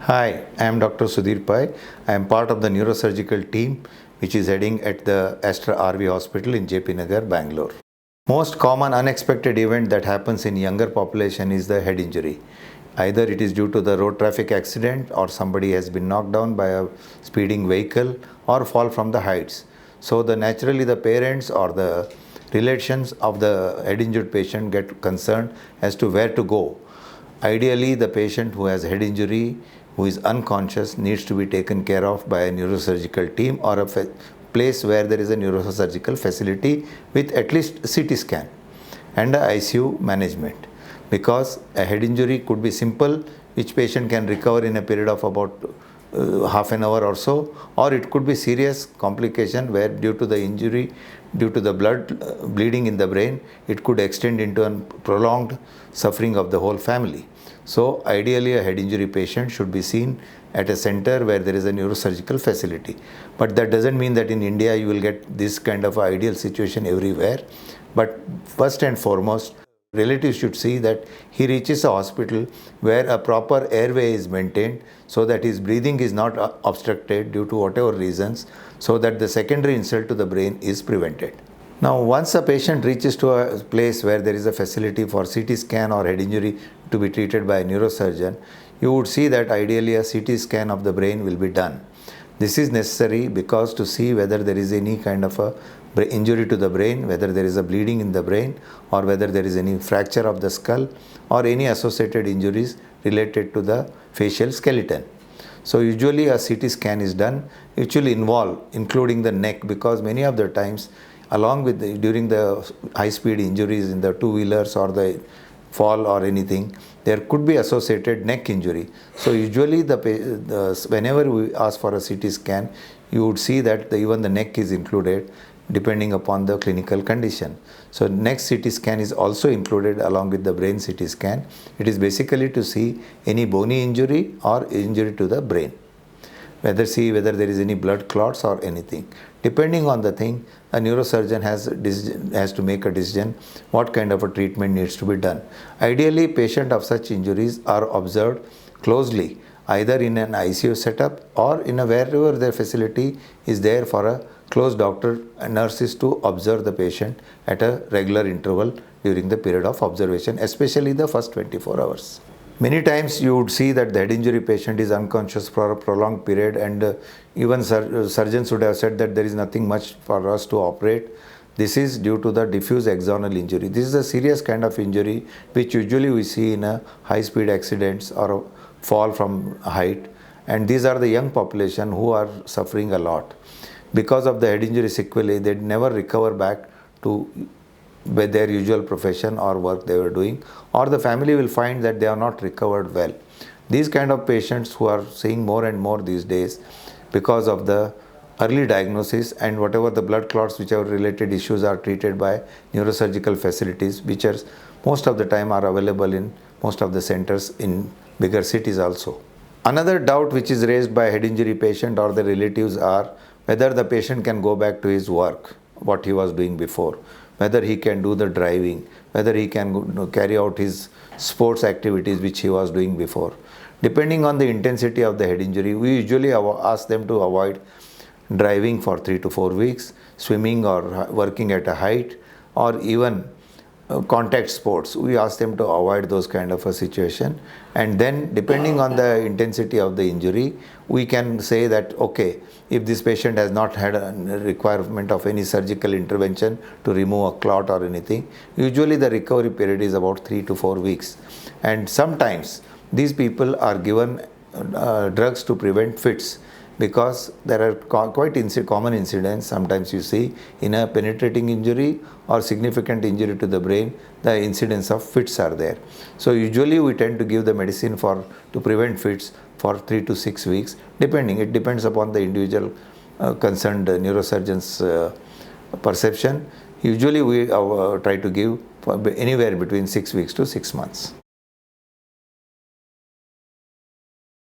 Hi, I am Dr. Sudhir Pai. I am part of the neurosurgical team which is heading at the Astra RV Hospital in JP Nagar, Bangalore. Most common unexpected event that happens in younger population is the head injury. Either it is due to the road traffic accident or somebody has been knocked down by a speeding vehicle or fall from the heights. So naturally the parents or the relations of the head injured patient get concerned as to where to go. Ideally, the patient who has head injury, who is unconscious, needs to be taken care of by a neurosurgical team or a place where there is a neurosurgical facility with at least CT scan and a ICU management. Because a head injury could be simple, which patient can recover in a period of about half an hour or so, or it could be serious complication where due to the injury, due to the bleeding in the brain, it could extend into a prolonged suffering of the whole family. So ideally a head injury patient should be seen at a center where there is a neurosurgical facility. But that doesn't mean that in India you will get this kind of ideal situation everywhere. But first and foremost, relatives should see that he reaches a hospital where a proper airway is maintained so that his breathing is not obstructed due to whatever reasons, so that the secondary insult to the brain is prevented. Now, once a patient reaches to a place where there is a facility for CT scan or head injury to be treated by a neurosurgeon, you would see that ideally a CT scan of the brain will be done. This is necessary because to see whether there is any kind of a injury to the brain, whether there is a bleeding in the brain, or whether there is any fracture of the skull or any associated injuries related to the facial skeleton. So usually a CT scan is done, which will involve including the neck, because many of the times along with during the high speed injuries in the two-wheelers or the fall or anything, there could be associated neck injury. So usually whenever we ask for a CT scan, you would see that even the neck is included depending upon the clinical condition. So next CT scan is also included along with the brain CT scan. It is basically to see any bony injury or injury to the brain, whether there is any blood clots or anything. Depending on the thing, a neurosurgeon has to make a decision what kind of a treatment needs to be done. Ideally, patients of such injuries are observed closely, either in an ICU setup or in wherever their facility is there for a close doctor and nurses to observe the patient at a regular interval during the period of observation, especially the first 24 hours. Many times you would see that the head injury patient is unconscious for a prolonged period, and even surgeons would have said that there is nothing much for us to operate. This is due to the diffuse axonal injury. This is a serious kind of injury which usually we see in a high-speed accidents or a fall from height, and these are the young population who are suffering a lot. Because of the head injury sequelae, they never recover back to with their usual profession or work they were doing, or the family will find that they are not recovered well. These kind of patients who are seeing more and more these days because of the early diagnosis and whatever the blood clots, whichever related issues are treated by neurosurgical facilities, which are most of the time are available in most of the centers in bigger cities also. Another doubt which is raised by a head injury patient or the relatives are whether the patient can go back to his work, what he was doing before, whether he can do the driving, whether he can carry out his sports activities which he was doing before. Depending on the intensity of the head injury, we usually ask them to avoid driving for 3 to 4 weeks, swimming or working at a height, or even contact sports. We ask them to avoid those kind of a situation, and then depending on the intensity of the injury, we can say that okay, if this patient has not had a requirement of any surgical intervention to remove a clot or anything, usually the recovery period is about 3 to 4 weeks. And sometimes these people are given drugs to prevent fits, because there are quite common incidents sometimes you see in a penetrating injury or significant injury to the brain, the incidence of fits are there. So usually we tend to give the medicine to prevent fits for 3 to 6 weeks, it depends upon the individual concerned neurosurgeon's perception. Usually we try to give anywhere between 6 weeks to 6 months.